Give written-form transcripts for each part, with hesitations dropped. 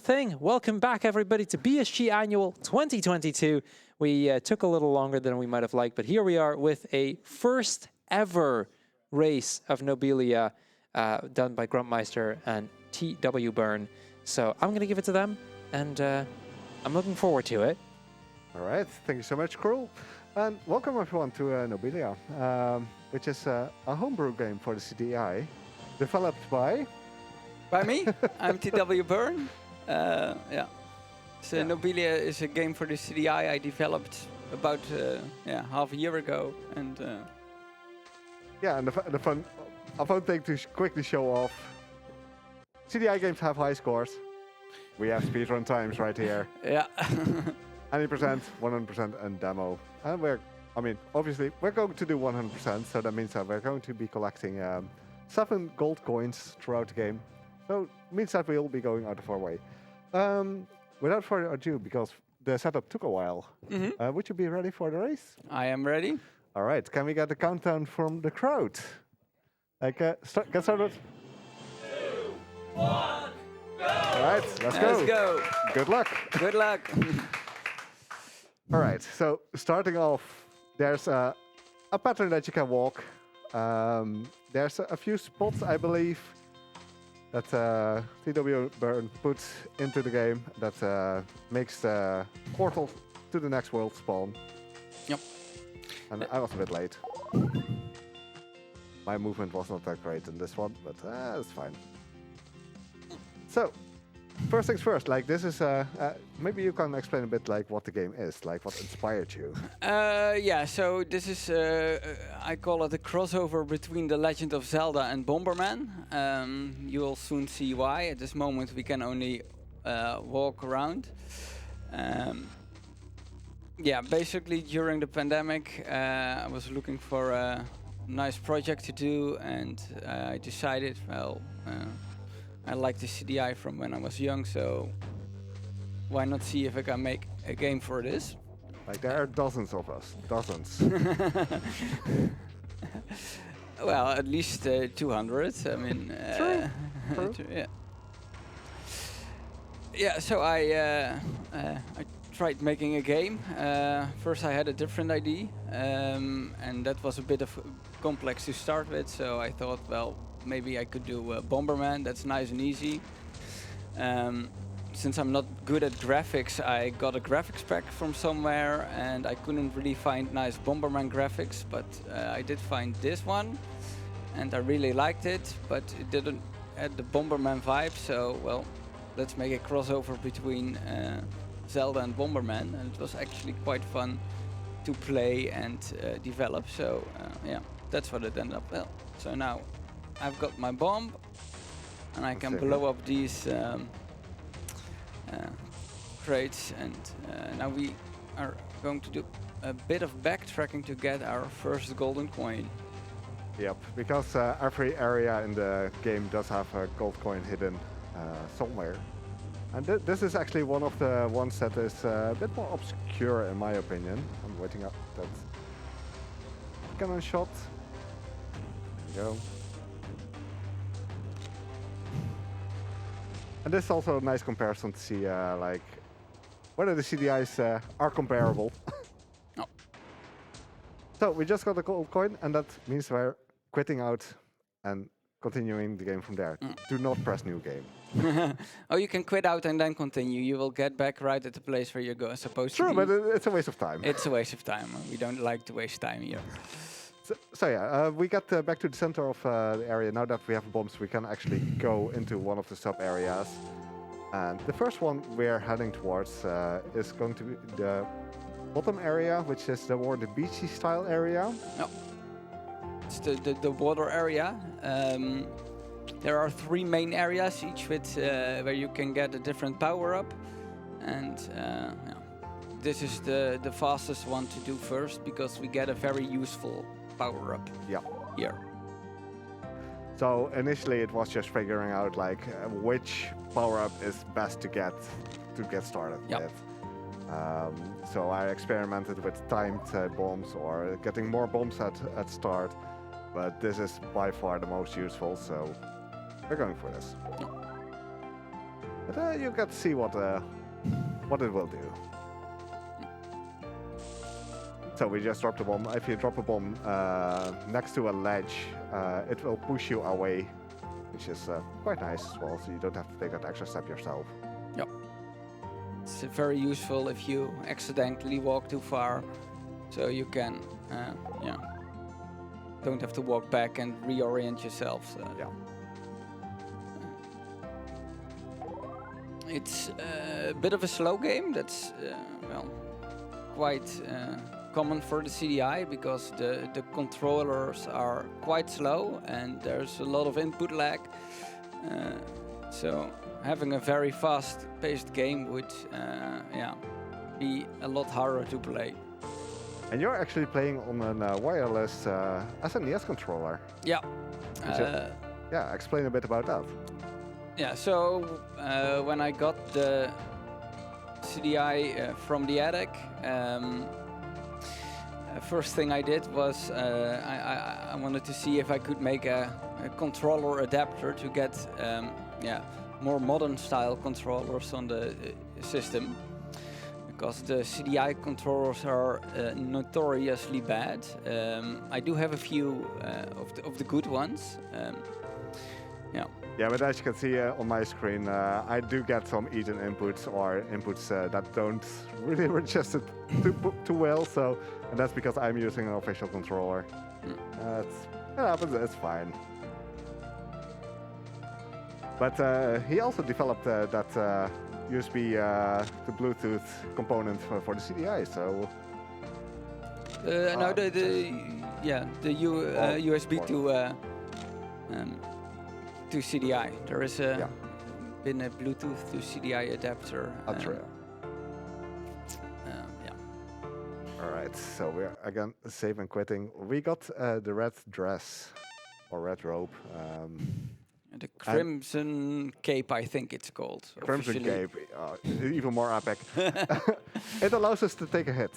thing. Welcome back, everybody, to BSG Annual 2022. We took a little longer than we might have liked, but here we are with a first ever race of Nobelia done by Grumpmeister and TwBurn. So I'm going to give it to them, and I'm looking forward to it. All right, thank you so much, Cruel. And welcome everyone to Nobelia, which is a homebrew game for the CDI, developed by... By me, I'm TwBurn. Yeah. So Nobelia is a game for the CDI I developed about half a year ago, and yeah, and the fun thing to quickly show off. CDI games have high scores. We have speedrun times right here. Yeah. 90%, 100%, and demo. And obviously, we're going to do 100%, so that means that we're going to be collecting 7 gold coins throughout the game. So it means that we'll be going out of our way. Without further ado, because the setup took a while, would you be ready for the race? I am ready. All right, can we get a countdown from the crowd? Get started. 2, 1, go! All right, let's go. Let's go. Good luck. Good luck. All right, so starting off, there's a pattern that you can walk. There's a few spots, I believe, that TwBurn puts into the game that makes the portal to the next world spawn. Yep. And I was a bit late. My movement was not that great in this one, but it's fine. So, first things first, like this is, maybe you can explain a bit like what the game is, like what inspired you. Yeah, so this is, I call it a crossover between The Legend of Zelda and Bomberman. You will soon see why. At this moment we can only walk around. Yeah, basically during the pandemic I was looking for a nice project to do, and I decided, well, I like the CDI from when I was young, so why not see if I can make a game for this? Like there are dozens of us, dozens. Well, at least 200. I mean, True. Yeah. Yeah. So I tried making a game. First, I had a different idea, and that was a bit of complex to start with. So I thought, well, maybe I could do Bomberman. That's nice and easy. Since I'm not good at graphics, I got a graphics pack from somewhere, and I couldn't really find nice Bomberman graphics, but I did find this one, and I really liked it, but it didn't add the Bomberman vibe, so, well, let's make a crossover between Zelda and Bomberman, and it was actually quite fun to play and develop, so yeah, that's what it ended up. Well, so now I've got my bomb, and I can blow up these crates, and now we are going to do a bit of backtracking to get our first golden coin. Yep, because every area in the game does have a gold coin hidden somewhere. And this is actually one of the ones that is a bit more obscure in my opinion. I'm waiting up that cannon shot. There we go. And this is also a nice comparison to see like whether the CDIs are comparable. No. So we just got a gold coin, and that means we're quitting out and continuing the game from there. Do not press new game. Oh, you can quit out and then continue. You will get back right at the place where you're supposed to be. True, but it's a waste of time. It's a waste of time. We don't like to waste time here. So yeah, we got back to the center of the area. Now that we have bombs, we can actually go into one of the sub areas. And the first one we're heading towards is going to be the bottom area, which is the more the beachy style area. No. It's the water area. There are 3 main areas, each with where you can get a different power up. And yeah, this is the fastest one to do first, because we get a very useful power up here. So initially it was just figuring out like which power up is best to get started with. So I experimented with timed bombs or getting more bombs at start, but this is by far the most useful, so we're going for this. But you get to see what it will do. So we just dropped a bomb. If you drop a bomb next to a ledge, it will push you away, which is quite nice as well, so you don't have to take that extra step yourself. Yep. It's very useful if you accidentally walk too far, so you can, yeah, don't have to walk back and reorient yourself. So. Yeah. It's a bit of a slow game. That's well, quite common for the CDI because the controllers are quite slow and there's a lot of input lag. So having a very fast-paced game would, yeah, be a lot harder to play. And you're actually playing on a wireless SNES controller. Yeah. Yeah, explain a bit about that. Yeah, so when I got the CDI from the attic, first thing I did was I wanted to see if I could make a controller adapter to get yeah, more modern style controllers on the system. Because the CDI controllers are notoriously bad. I do have a few of the good ones. Yeah. Yeah, but as you can see on my screen, I do get some eaten inputs or inputs that don't really register too well. So, and that's because I'm using an official controller. It happens. It's fine. But he also developed that USB to Bluetooth component for the CDI. So. No, the USB to CDI. There is been a Bluetooth to CDI adapter. True. Yeah. All right, so we're again save and quitting. We got the red dress or red robe. The Crimson Cape, I think it's called. Crimson officially. Cape, even more epic. It allows us to take a hit.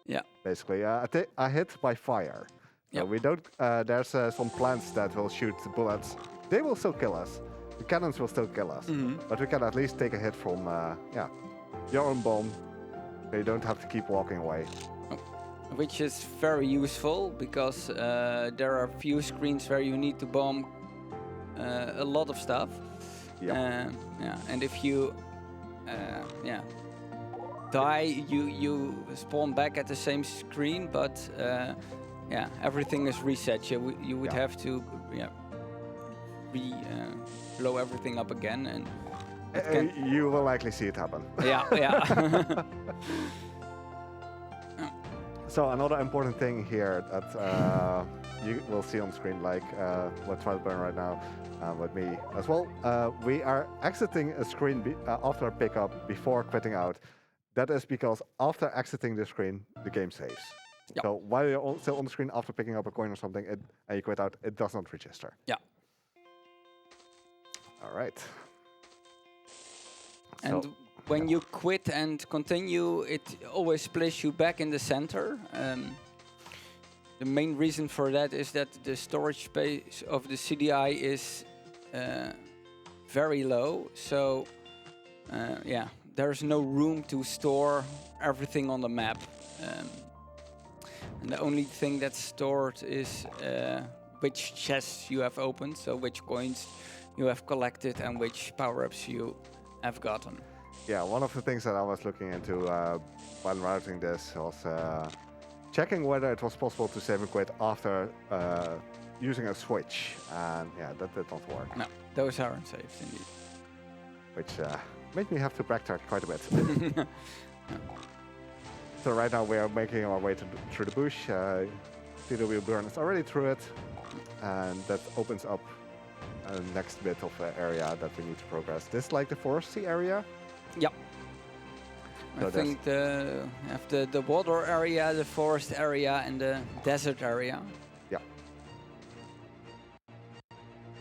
Yeah. Basically, a hit by fire. So we don't. There's some plants that will shoot bullets. They will still kill us. The cannons will still kill us. But we can at least take a hit from your own bomb. So you don't have to keep walking away. Which is very useful because there are few screens where you need to bomb a lot of stuff. Yeah. And if you die, you spawn back at the same screen, but everything is reset. You would have to blow everything up again, and you will likely see it happen. Yeah. So another important thing here that you will see on screen, like what TwBurn right now with me as well. We are exiting a screen after a pickup before quitting out. That is because after exiting the screen, the game saves. Yep. So while you're still on the screen after picking up a coin or something, and you quit out, it does not register. Yeah. All right. And when you quit and continue, it always places you back in the center. The main reason for that is that the storage space of the CDI is very low. So, there's no room to store everything on the map. And the only thing that's stored is which chests you have opened, so which coins you have collected and which power-ups you have gotten. Yeah, one of the things that I was looking into while routing this was checking whether it was possible to save and quit after using a switch, and yeah, that did not work. No, those aren't safe indeed. Which made me have to backtrack quite a bit. So right now we are making our way through the bush. TwBurn is already through it, and that opens up a next bit of area that we need to progress. This is like the foresty area? Yeah. So I think the water area, the forest area, and the desert area. Yeah.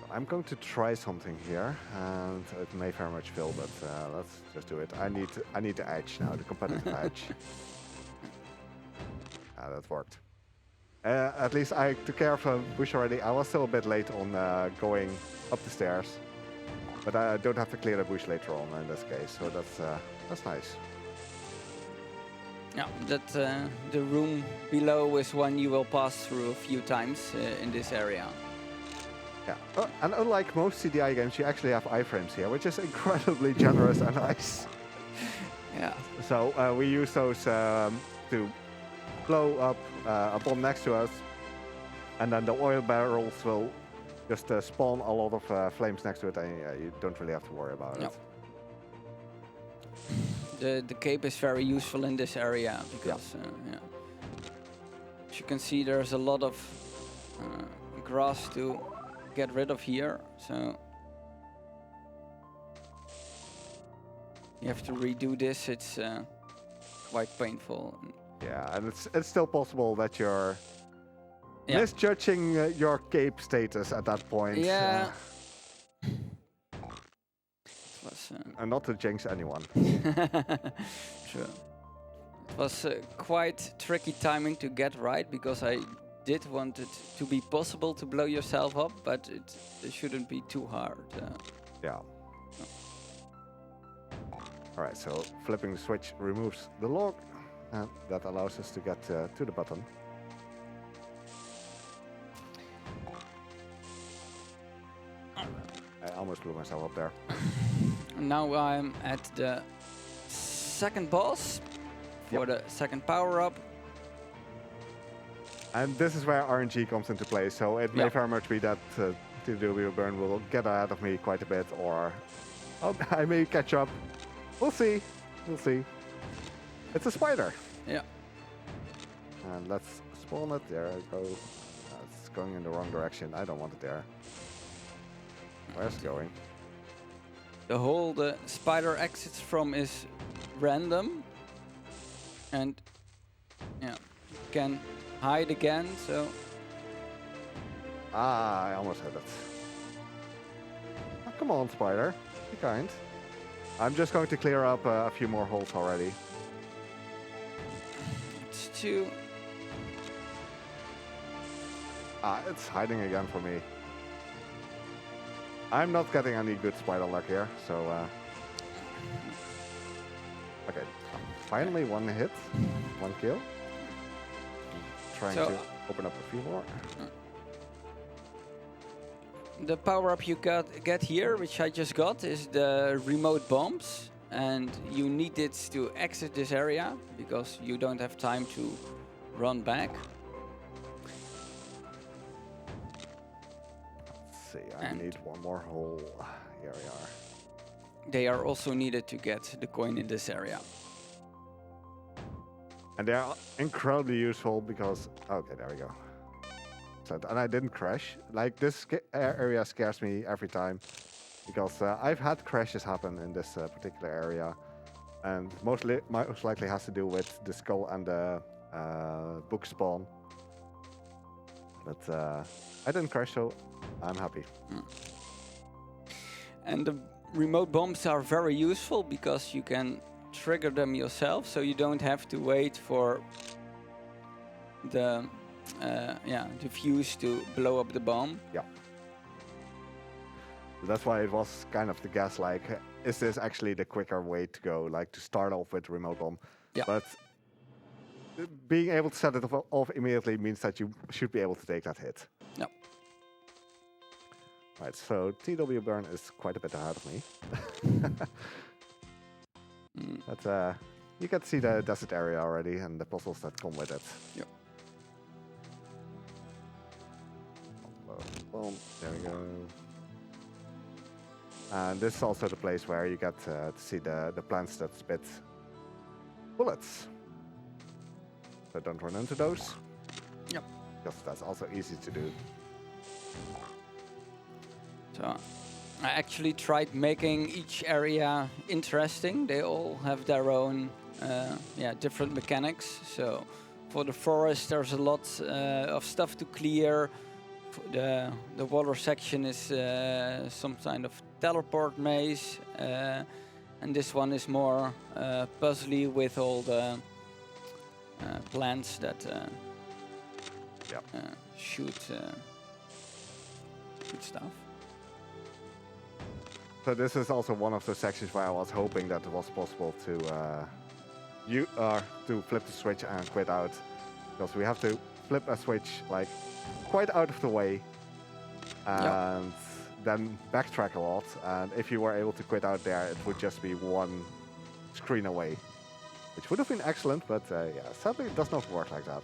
I'm going to try something here, and it may very much fail, but let's just do it. I need the edge now, the competitive edge. That worked. At least I took care of a bush already. I was still a bit late on going up the stairs, But I don't have to clear the bush later on in this case, so that's nice. Yeah, that the room below is one you will pass through a few times in this area. Yeah, and unlike most CDI games, you actually have iframes here, which is incredibly generous and nice. Yeah. So we use those to blow up a bomb next to us, and then the oil barrels will just spawn a lot of flames next to it, and you don't really have to worry about it. The cape is very useful in this area because, yeah. As you can see, there's a lot of grass to get rid of here, so you have to redo this. It's quite painful. Yeah, and it's still possible that you're misjudging your cape status at that point. Yeah. And not to jinx anyone. Sure. It was quite tricky timing to get right, because I did want it to be possible to blow yourself up, but it shouldn't be too hard. Yeah. Alright, so flipping the switch removes the log, and that allows us to get to the button. I almost blew myself up there. Now I'm at the second boss for the second power-up. And this is where RNG comes into play, so it may very much be that TwBurn will get ahead of me quite a bit, or I may catch up. We'll see. We'll see. It's a spider. Yeah. And let's spawn it. There I go. It's going in the wrong direction. I don't want it there. Where's it going? The hole the spider exits from is random, and can hide again, so... I almost hit it. Oh, come on, spider. Be kind. I'm just going to clear up a few more holes already. It's too... It's hiding again for me. I'm not getting any good spider luck here, so... Okay, finally one hit, one kill. Trying to open up a few more. The power-up you get here, which I just got, is the remote bombs, and you need it to exit this area because you don't have time to run back. Let's see, I need one more hole. Here we are. They are also needed to get the coin in this area. And they are incredibly useful because... Okay, there we go. And I didn't crash. Like, this area scares me every time, because I've had crashes happen in this particular area, and most likely has to do with the skull and the book spawn. But I didn't crash, so I'm happy. And the remote bombs are very useful because you can trigger them yourself, so you don't have to wait for the fuse to blow up the bomb. Yeah. That's why it was kind of the guess, like, is this actually the quicker way to go, like to start off with remote bomb? Yeah. But being able to set it off immediately means that you should be able to take that hit. Yeah. Right, so TwBurn is quite a bit ahead of me. But you can see the desert area already and the puzzles that come with it. Yeah. Boom, there we go. And this is also the place where you get to see the plants that spit bullets. So don't run into those. Yep. Because that's also easy to do. So I actually tried making each area interesting. They all have their own different mechanics. So for the forest there's a lot of stuff to clear. The water section is some kind of teleport maze, and this one is more puzzly with all the plants that shoot stuff. So this is also one of the sections where I was hoping that it was possible to to flip the switch and quit out, because we have to flip a switch like quite out of the way and then backtrack a lot. And if you were able to quit out there, it would just be one screen away, which would have been excellent, but yeah, sadly it does not work like that.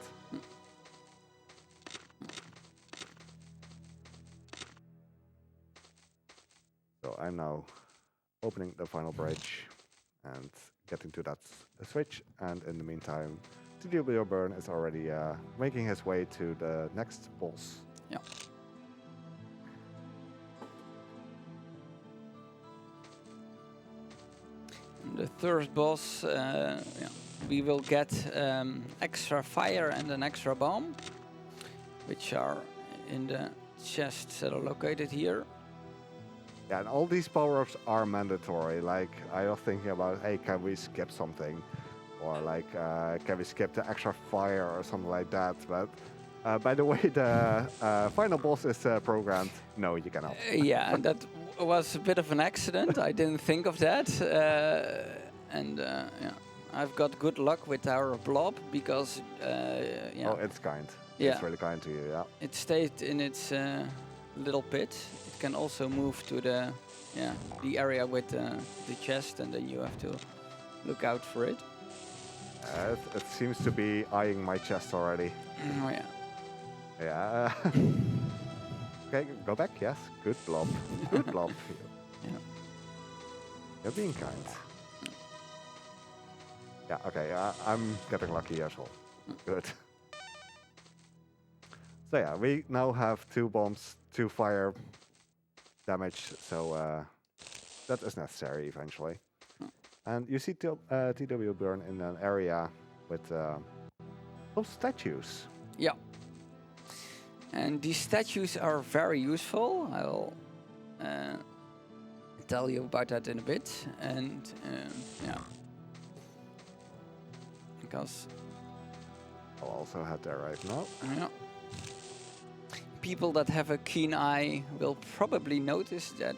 So I'm now opening the final bridge and getting to that switch, and in the meantime, TwBurn is already making his way to the next boss. Yeah. The third boss, we will get extra fire and an extra bomb, which are in the chests that are located here. Yeah, and all these power-ups are mandatory. Like, I was thinking about, hey, can we skip something? Or like, can we skip the extra fire or something like that? But by the way the final boss is programmed, no, you cannot. Yeah, and that was a bit of an accident. I didn't think of that. Yeah, I've got good luck with our blob because, yeah. Oh, it's kind. Yeah. It's really kind to you, yeah. It stayed in its little pit. It can also move to the area with the chest, and then you have to look out for it. It seems to be eyeing my chest already. Oh yeah. Yeah. Okay, go back. Yes, good blob. Good blob. Yeah. You're being kind. Yeah. Okay. I'm getting lucky as well. Good. So yeah, we now have 2 bombs, 2 fire damage. So that is necessary eventually. And you see TwBurn in an area with those statues. Yeah. And these statues are very useful. I'll tell you about that in a bit. And yeah, because I'll also head there right now. yeah, people that have a keen eye will probably notice that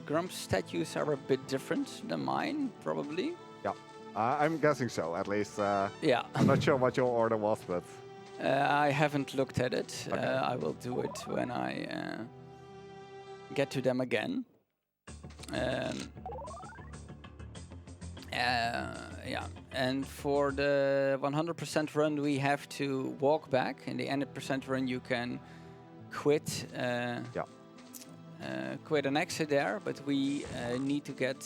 Grump's statues are a bit different than mine, probably. Yeah, I'm guessing so. At least. Yeah. I'm not sure what your order was, but. I haven't looked at it. Okay. I will do it when I get to them again. Yeah, and for the 100% run we have to walk back. In the 100% run you can quit quit an exit there, but we need to get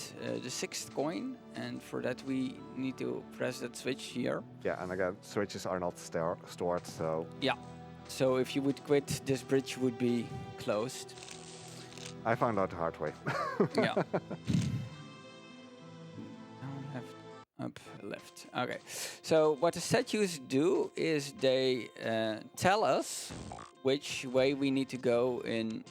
the 6th coin, and for that we need to press that switch here. Yeah, and again, switches are not stored, so... Yeah, so if you would quit, this bridge would be closed. I found out the hard way. Yeah. Down, left, up, left. Okay, so what the statues do is they tell us which way we need to go in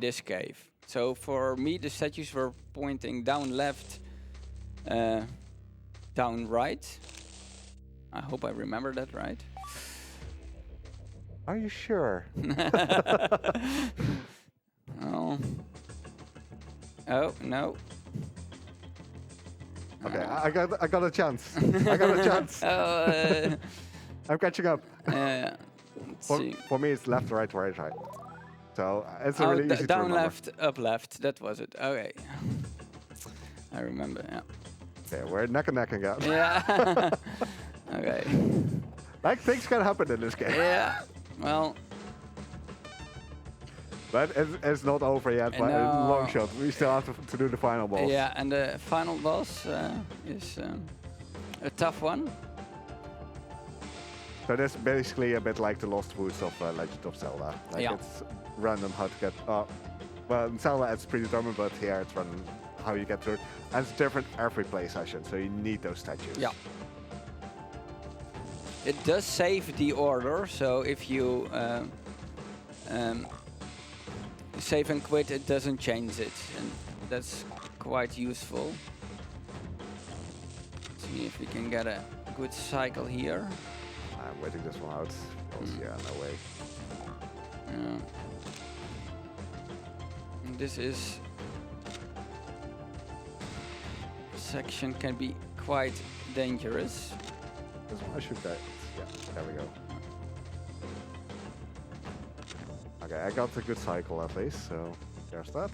this cave. So for me, the statues were pointing down left, down right. I hope I remember that right. Are you sure? Oh. Oh, no. Okay, I got a chance. I got a chance. I'm catching up. Let's see. For me, it's left, right, right, right. So it's a really easy to down remember. left, up left. That was it. Okay. I remember. Yeah. Okay, we're neck and neck again. Yeah. Okay. Like things can happen in this game. Yeah. Well. But it's not over yet by a long shot. We still have to do the final boss. Yeah, and the final boss is a tough one. So that's basically a bit like the Lost Woods of Legend of Zelda. Like Yeah. it's random how to get... well, in Zelda it's predetermined, but here it's random how you get through it. And it's different every play session, so you need those statues. Yeah. It does save the order, so if you save and quit, it doesn't change it, and that's quite useful. See if we can get a good cycle here. I'm waiting this one out. Yeah, no way. Yeah. And this is section can be quite dangerous. I should go. Yeah, there we go. Okay, I got a good cycle at least, so there's that.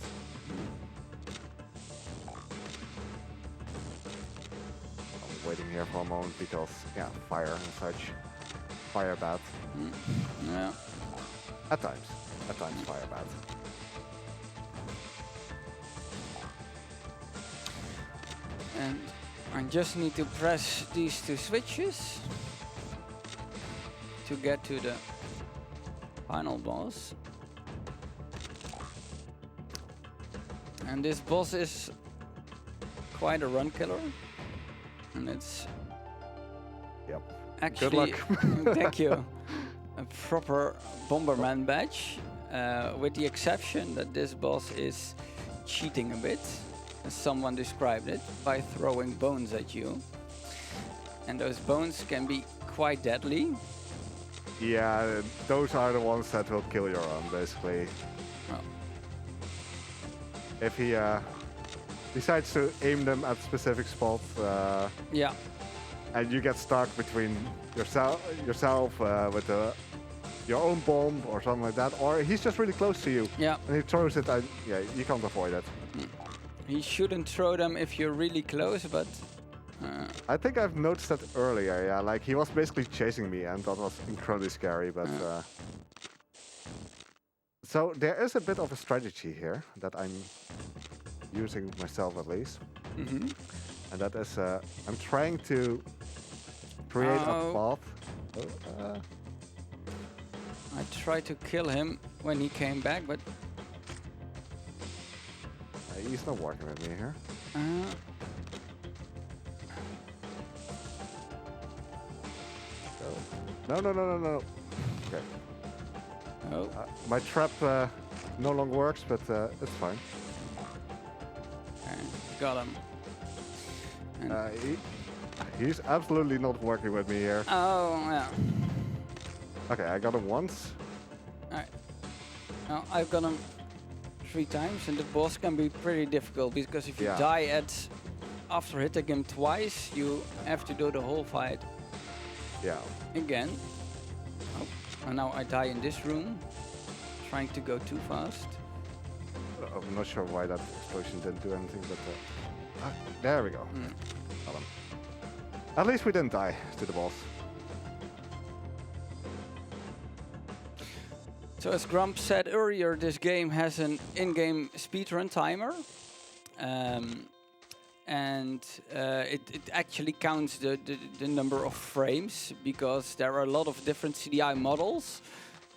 I'm waiting here for a moment because, yeah, fire and such. Fire bad. Yeah. At times fire bad. And I just need to press these two switches to get to the final boss. And this boss is quite a run killer. And it's Yep. actually, Good luck. thank you, a proper Bomberman badge, with the exception that this boss is cheating a bit, as someone described it, by throwing bones at you. And those bones can be quite deadly. Yeah, those are the ones that will kill your own, basically. Well, If he decides to aim them at specific spots, yeah, and you get stuck between yourself with your own bomb or something like that, or he's just really close to you yeah. and he throws it, and yeah, you can't avoid it. He shouldn't throw them if you're really close, but I think I've noticed that earlier, yeah, like he was basically chasing me and that was incredibly scary, but so there is a bit of a strategy here that I'm using myself at least. And that is, I'm trying to create a path. I tried to kill him when he came back, but He's not working with me here. No. Okay. Oh, My trap no longer works, but it's fine. okay, got him. And He's absolutely not working with me here. oh, yeah. Okay, I got him once. Alright. Now I've got him 3 times, and the boss can be pretty difficult because if you Yeah. die after hitting him twice, you have to do the whole fight Yeah. again. Oh, and now I die in this room, trying to go too fast. I'm not sure why that explosion didn't do anything, but there we go. Got him. At least we didn't die to the boss. So as Grump said earlier, this game has an in-game speedrun timer. And it actually counts the number of frames because there are a lot of different CDI models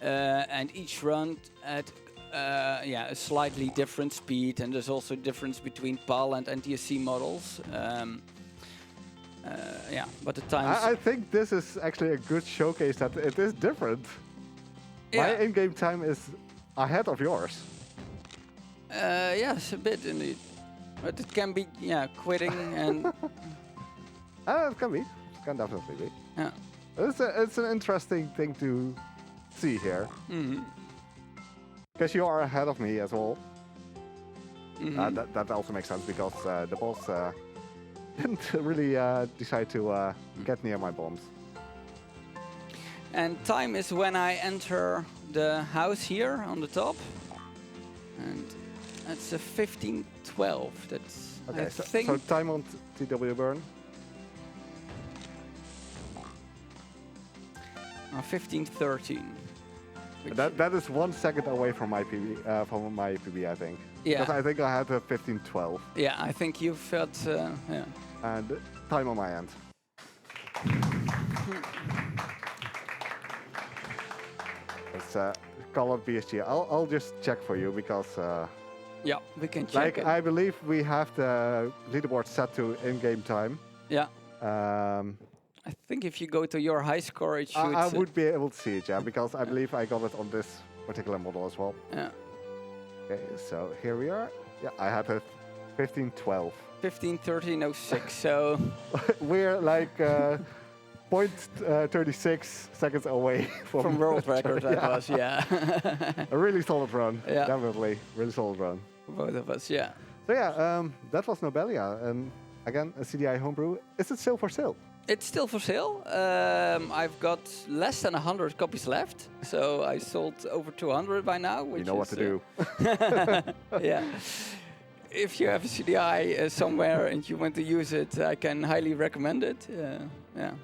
and each run at a slightly different speed, and there's also difference between PAL and NTSC models. But the times... I think this is actually a good showcase that it is different. Yeah. My in-game time is ahead of yours. Yes, a bit indeed. But it can be, quitting and... It can be. It can definitely be. Yeah. It's an interesting thing to see here. Because you are ahead of me as well. That also makes sense because the boss didn't really decide to get near my bombs. And time is when I enter the house here on the top. And that's a 15:12. That's Okay, I so think. time on TwBurn. 15:13. That is 1 second away from my PB, I think. Yeah. Because I think I had a 15:12. Yeah, I think you felt. Yeah. And time on my end. Let's call up BSG. I'll just check for you because Yeah, we can check it. I believe we have the leaderboard set to in-game time. Yeah. I think if you go to your high score, it should. I would be able to see it, yeah, because I believe I got it on this particular model as well. Yeah. Okay, so here we are. Yeah, I had a 15:12. 15:13:06. So. We're like 0.36 seconds away From world record, that yeah. was, yeah. A really solid run, Yeah. definitely, really solid run. Both of us, yeah. So yeah, that was Nobelia, and again, a CDI homebrew. Is it still for sale? It's still for sale. I've got less than 100 copies left, so I sold over 200 by now. Which You know what to do. Yeah. If you have a CDI somewhere and you want to use it, I can highly recommend it. Yeah.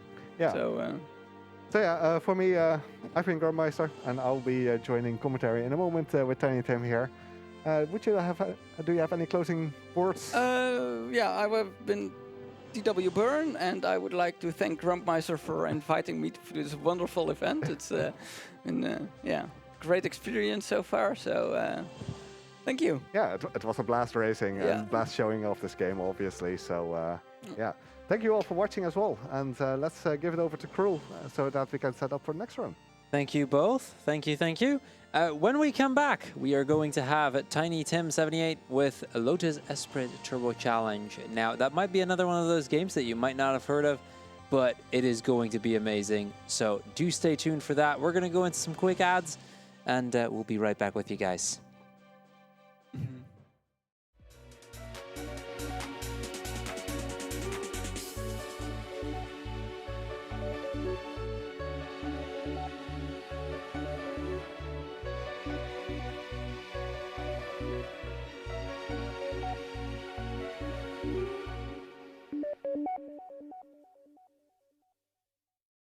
So, For me, I've been Grumpmeister, and I'll be joining commentary in a moment with Tiny Tim here. Do you have any closing words? I have been TwBurn, and I would like to thank Grumpmeister for inviting me to this wonderful event. It's been great experience so far. So thank you. Yeah, it was a blast racing and blast showing off this game, obviously. So yeah, thank you all for watching as well, and let's give it over to Cruel so that we can set up for the next round. Thank you both. Thank you, thank you. When we come back, we are going to have Tiny Tim 78 with Lotus Esprit Turbo Challenge. Now, that might be another one of those games that you might not have heard of, but it is going to be amazing. So do stay tuned for that. We're going to go into some quick ads, and we'll be right back with you guys.